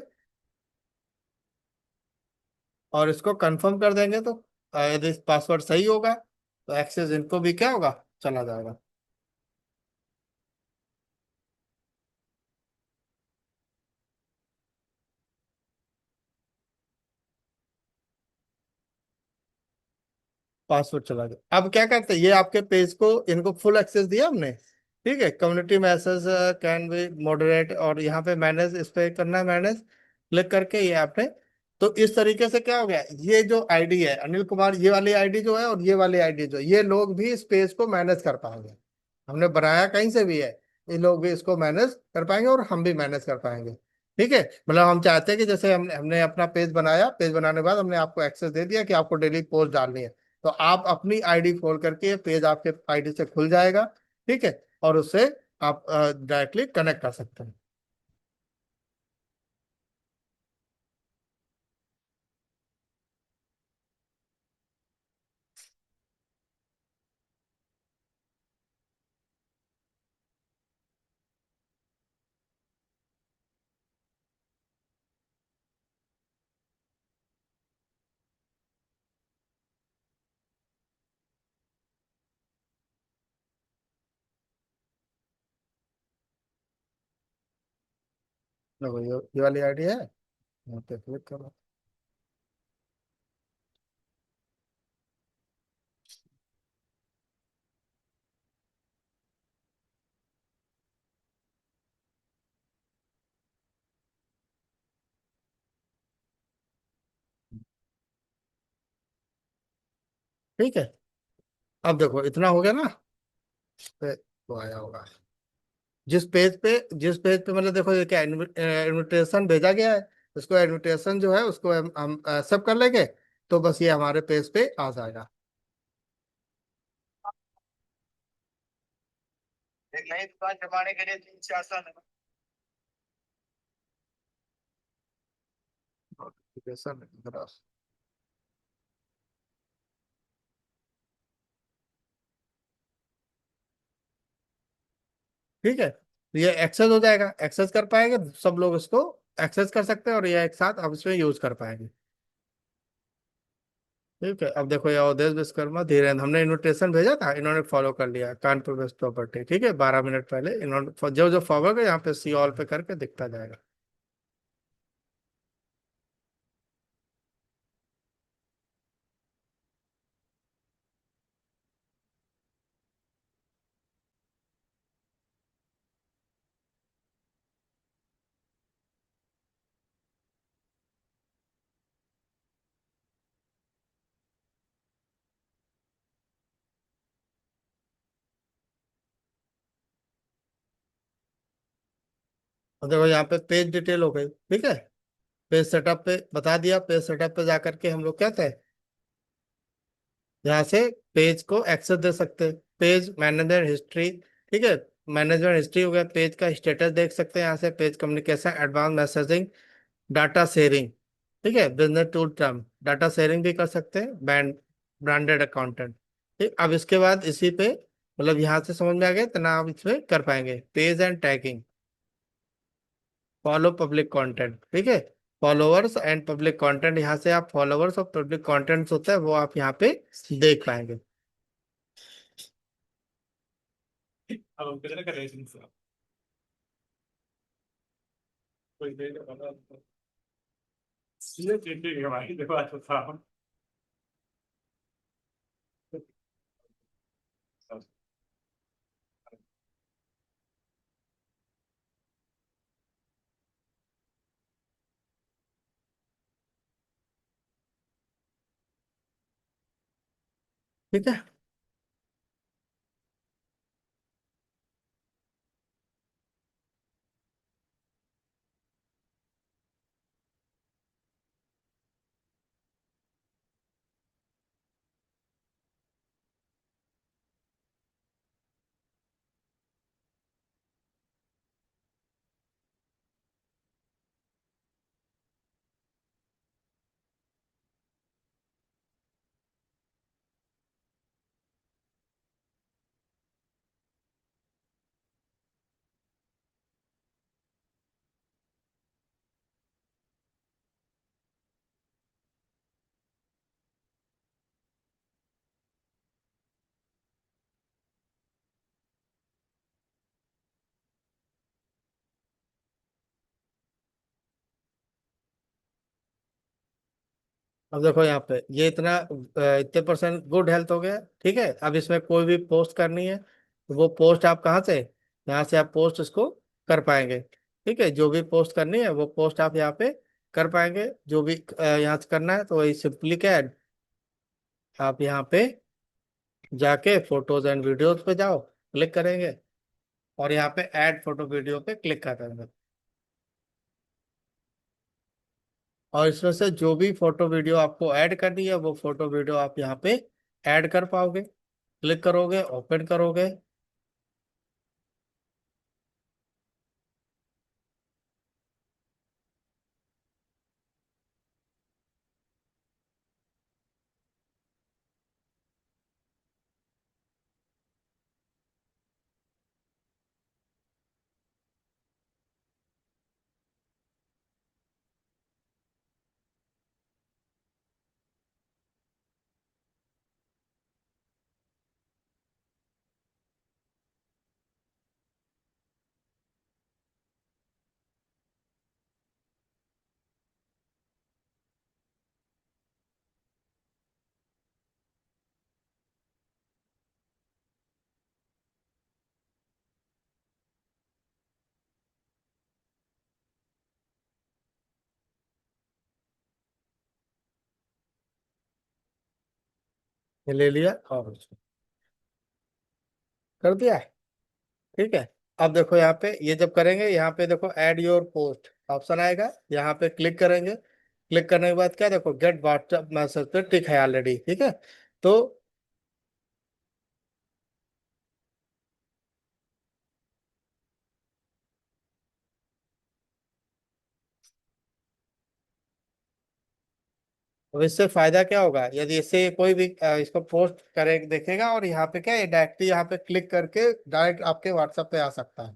और इसको कंफर्म कर देंगे तो यदि पासवर्ड सही होगा तो एक्सेस इनको भी क्या होगा, चला जाएगा। पासवर्ड चला गया। अब क्या करते हैं, ये आपके पेज को इनको फुल एक्सेस दिया हमने, ठीक है। Community message can be moderate, और यहाँ पे मैनेज, इस पे करना है मैनेज, क्लिक करके ये आपने। तो इस तरीके से क्या हो गया, ये जो आईडी है अनिल कुमार, ये वाली आईडी जो है और ये वाली आईडी जो है, ये लोग भी इस पेज को मैनेज कर पाएंगे। हमने बनाया कहीं से भी है, ये लोग भी इसको मैनेज कर पाएंगे और हम भी मैनेज कर पाएंगे। ठीक है, मतलब हम चाहते हैं कि जैसे हमने हमने अपना पेज बनाया, पेज बनाने के बाद हमने आपको एक्सेस दे दिया कि आपको डेली पोस्ट डालनी है, तो आप अपनी आईडी खोल करके ये पेज आपके आईडी से खुल जाएगा। ठीक है, और उससे आप डायरेक्टली कनेक्ट कर सकते हैं। देखो ये वाली आईडी है, यहाँ पे क्लिक करो। ठीक है, अब देखो इतना हो गया ना, पे तो आया होगा। जिस पेज पे मतलब देखो ये क्या इनविटेशन भेजा गया है, उसको इनविटेशन जो है उसको हम सब कर लेंगे, तो बस ये हमारे पेज पे आ जाएगा। एक नई दुकान जमाने के लिए 3 4 साल। नोटिफिकेशन ठीक है, तो ये एक्सेस हो जाएगा, एक्सेस कर पाएंगे सब लोग इसको, एक्सेस कर सकते हैं और ये एक साथ अब इसमें यूज कर पाएंगे। ठीक है, अब देखो ये अवधेश विश्वकर्मा धीरेन्द्र, हमने इन्विटेशन भेजा था, इन्होंने फॉलो कर लिया, कानपुर वेस्ट प्रॉपर्टी, ठीक है, 12 मिनट पहले इन्होंने जो जो फॉलो कर यहाँ पे सी ऑल पे करके दिखता जाएगा। और देखो यहाँ पे पेज डिटेल हो गई, ठीक है। पेज सेटअप पे बता दिया, पेज सेटअप पे जाकर के हम लोग क्या थे, यहाँ से पेज को एक्सेस दे सकते हैं, पेज मैनेजर हिस्ट्री, ठीक है। मैनेजमेंट हिस्ट्री हो गया, पेज का स्टेटस देख सकते हैं यहाँ से, page communication, advance messaging, data sharing, ठीक है, business tool term, data sharing भी कर सकते हैं, ब्रांडेड अकाउंटेंट। ठीक, अब इसके बाद इसी पे मतलब यहाँ से समझ में आ गया, इतना आप इसमें कर पाएंगे, page and tagging, follow public content, ठीक है। फॉलोअर्स एंड पब्लिक कंटेंट, यहाँ से आप फॉलोअर्स और पब्लिक कंटेंट्स होता है वो आप यहाँ पे देख पाएंगे। अब कितने का रेटिंग है? कोई देगा पता तो। ये ठीक है भाई, देखो आज बताओ। ठीक है, अब देखो यहाँ पे ये इतना इतने परसेंट गुड हेल्थ हो गया। ठीक है, अब इसमें कोई भी पोस्ट करनी है तो वो पोस्ट आप कहाँ से, यहाँ से आप पोस्ट इसको कर पाएंगे। ठीक है, जो भी पोस्ट करनी है वो पोस्ट आप यहाँ पे कर पाएंगे। जो भी यहाँ से करना है तो वही सिंपली क्या है, आप यहाँ पे जाके फोटोज एंड वीडियोज पे जाओ, क्लिक करेंगे और यहाँ पे ऐड फोटो वीडियो पे क्लिक कर देंगे। और इसमें से जो भी फोटो वीडियो आपको ऐड करनी है वो फोटो वीडियो आप यहाँ पे ऐड कर पाओगे। क्लिक करोगे, ओपन करोगे। ये ले लिया और उसको कर दिया है। ठीक है, अब देखो यहाँ पे ये जब करेंगे, यहाँ पे देखो ऐड योर पोस्ट ऑप्शन आएगा, यहाँ पे क्लिक करेंगे। क्लिक करने के बाद क्या देखो, गेट व्हाट्सएप मैसेज पे टिक है ऑलरेडी। ठीक है, तो अब इससे फायदा क्या होगा, यदि इससे कोई भी इसको पोस्ट करे देखेगा और यहाँ पे क्या है, डायरेक्टली यहाँ पे क्लिक करके डायरेक्ट आपके व्हाट्सएप पे आ सकता है।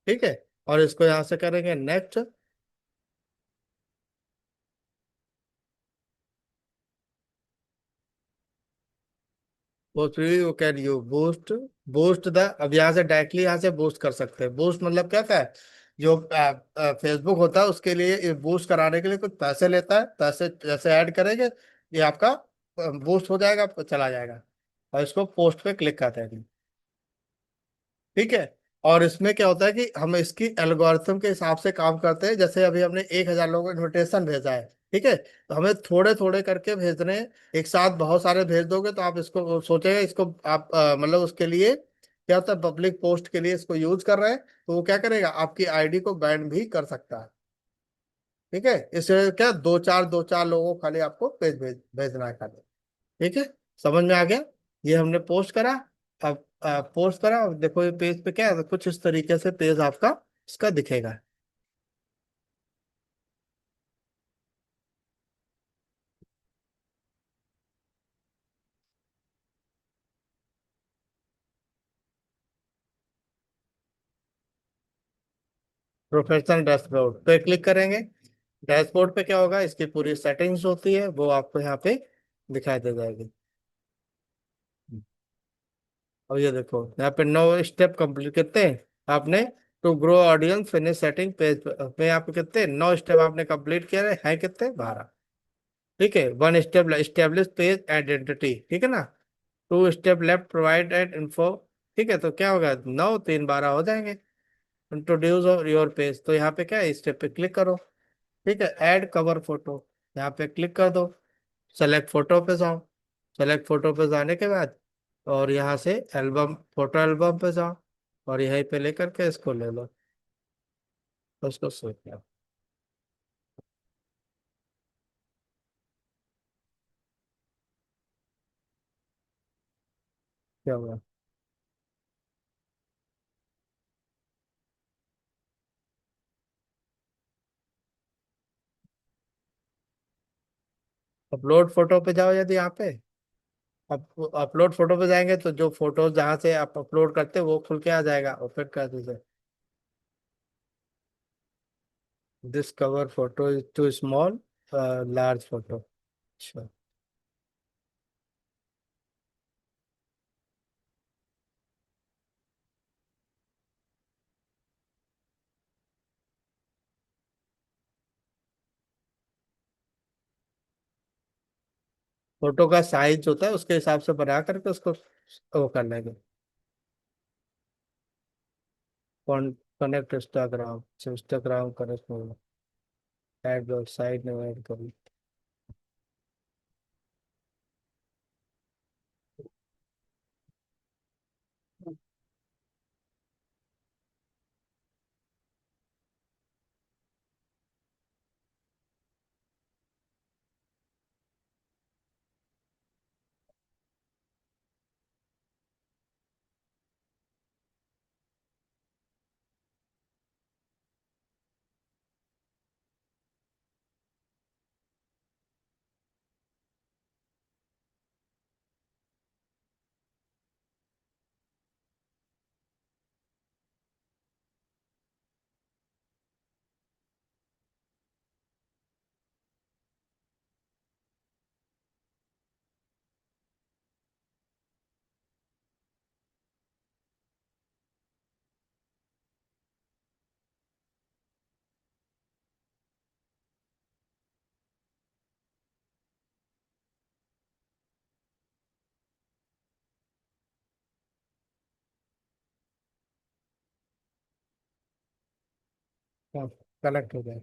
ठीक है, और इसको यहाँ से करेंगे नेक्स्ट। वो can you boost, boost the, अब यहाँ से डायरेक्टली यहाँ से बूस्ट कर सकते हैं। बूस्ट मतलब क्या है, जो फेसबुक होता है उसके लिए बूस्ट कराने के लिए कुछ पैसे लेता है, पैसे जैसे ऐड करेंगे ये आपका बूस्ट हो जाएगा, चला जाएगा। और इसको पोस्ट पे क्लिक करते हैं। ठीक है, और इसमें क्या होता है कि हम इसकी एल्गोरिथम के हिसाब से काम करते हैं। जैसे अभी हमने 1,000 लोगों को इनविटेशन भेजा है। ठीक है, तो हमें थोड़े थोड़े करके भेजने हैं। एक साथ बहुत सारे भेज दोगे तो आप इसको सोचेगा, इसको आप मतलब उसके लिए क्या होता है, पब्लिक पोस्ट के लिए इसको यूज कर रहे हैं तो वो क्या करेगा, आपकी आईडी को बैन भी कर सकता है। ठीक है, इससे क्या, दो चार लोगों को खाली आपको भेजना है खाली। ठीक है, समझ में आ गया। ये हमने पोस्ट करा। अब पोस्ट करा और देखो ये पेज पे क्या है, तो कुछ इस तरीके से पेज आपका इसका दिखेगा। प्रोफेशनल डैशबोर्ड पे क्लिक करेंगे। डैशबोर्ड पे क्या होगा, इसकी पूरी सेटिंग्स होती है वो आपको यहाँ पे दिखाई दे जाएगी। और ये देखो यहाँ पे 9 स्टेप कंप्लीट कितने हैं आपने, to grow audience finish setting page पे आपको कितने 9 स्टेप आपने कंप्लीट किया है कितने 12। ठीक है, 1 स्टेप स्टेब्लिश पेज आइडेंटिटी। ठीक है ना, 2 step left provide and info. ठीक है, तो क्या होगा, 9 3 12 हो जाएंगे। इंट्रोड्यूस योर पेज, तो यहाँ पे क्या है, स्टेप पे क्लिक करो। ठीक है, ऐड कवर फोटो, यहाँ पे क्लिक कर दो। सेलेक्ट फोटो पे जाओ। सेलेक्ट फोटो पे जाने के बाद और यहाँ से एल्बम, फोटो एल्बम पे जाओ और यहीं पे लेकर के इसको ले लो, उसको सेव किया। क्या हुआ, अपलोड फोटो पे जाओ। यदि यहाँ पे अपलोड फोटो पे जाएंगे तो जो फोटो जहाँ से आप अपलोड करते हैं वो खुल के आ जाएगा, ओपन कर दीजिए। This cover photo is too small, large photo. अच्छा, फोटो का साइज होता है उसके हिसाब से बना करके उसको वो कर लेंगे। कनेक्ट इंस्टाग्राम, इंस्टाग्राम कनेक्ट होगा। ऐड वेबसाइट में ऐड करूँ। हाँ, कनेक्ट हो जाए।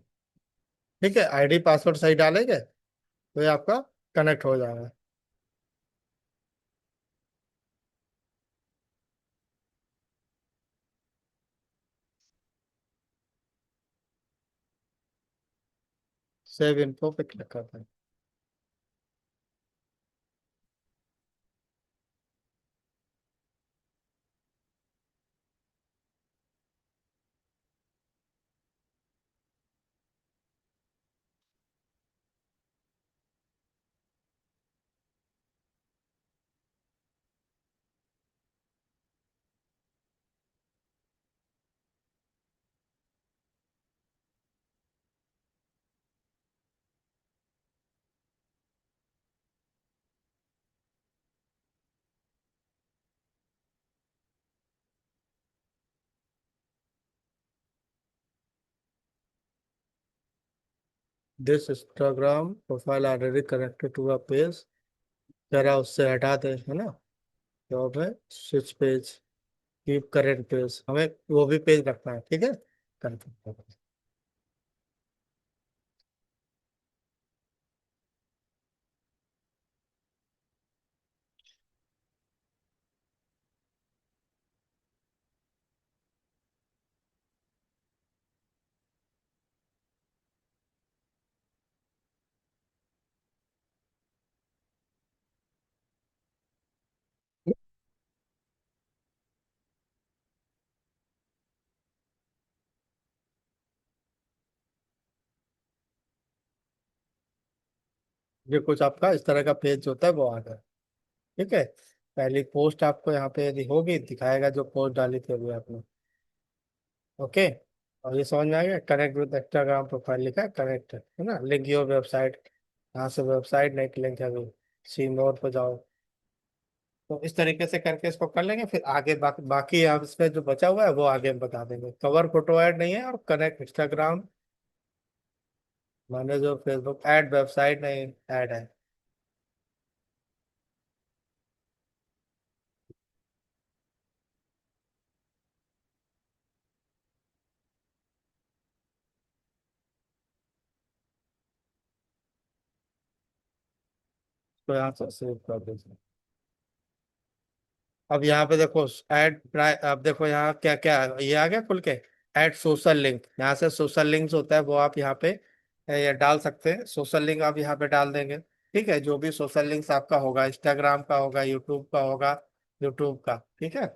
ठीक है, आईडी पासवर्ड सही डालेंगे तो ये आपका कनेक्ट हो जाएगा। सेव इन्फो पे क्लिक करते हैं। This Instagram profile already connected to a page, जरा उससे हटा दे, है ना। जॉब है switch page, keep current page, हमें वो भी पेज रखना है, ठीक है। करते हैं। ये कुछ आपका इस तरह का पेज होता है वो आ गया। ठीक है, पहली पोस्ट आपको यहाँ पे यदि होगी दिखाएगा जो पोस्ट डाली थी अभी आपने। ओके, और ये समझ में आ गया, कनेक्ट विद इंस्टाग्राम प्रोफाइल लिखा है, कनेक्ट है ना, लिंक योर वेबसाइट। यहाँ से वेबसाइट नहीं लिंक है अभी, सी मोर पे जाओ। तो इस तरीके से करके इसको कर लेंगे, फिर आगे बाकी आप इसमें जो बचा हुआ है वो आगे हम बता देंगे। कवर फोटो ऐड नहीं है, और कनेक्ट इंस्टाग्राम मैंने जो फेसबुक ऐड वेबसाइट नहीं ऐड है। तो यहाँ से सेव कर दीजिए। अब यहाँ पे देखो ऐड प्राइ, अब देखो यहाँ क्या क्या ये आ गया खुल के। ऐड सोशल लिंक, यहाँ से सोशल लिंक्स होता है वो आप यहाँ पे ये डाल सकते हैं, सोशल लिंक आप यहाँ पे डाल देंगे। ठीक है, जो भी सोशल लिंक्स आपका होगा, इंस्टाग्राम का होगा, यूट्यूब का होगा, यूट्यूब का, ठीक है।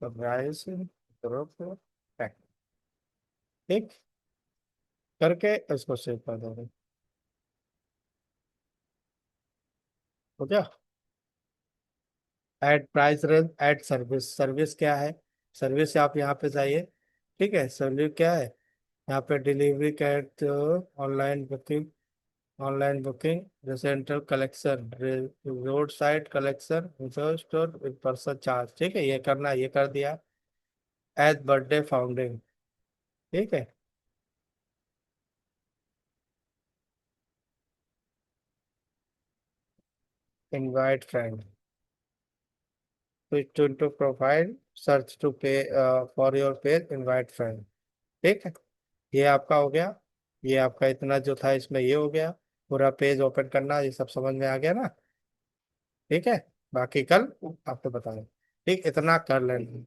तो प्राइस ग्रुप टैग, ठीक करके इसको सेव कर दोगे। हो गया। Add price range, add service, service क्या है, सर्विस आप यहाँ पे जाइए। ठीक है, सर्विस क्या है, यहाँ पे डिलीवरी कैट, online booking, online booking, residential collection, road side collection, reserve store with person charge. ठीक है, ये करना है, ये कर दिया। एज बर्थडे फाउंडिंग, ठीक है। Invite friend, switch to profile, search to pay for your page, invite friend. ठीक है, ये आपका हो गया। ये आपका इतना जो था इसमें ये हो गया। पूरा पेज ओपन करना, ये सब समझ में आ गया ना। ठीक है, बाकी कल आपको बताएं। ठीक, इतना कर लेना।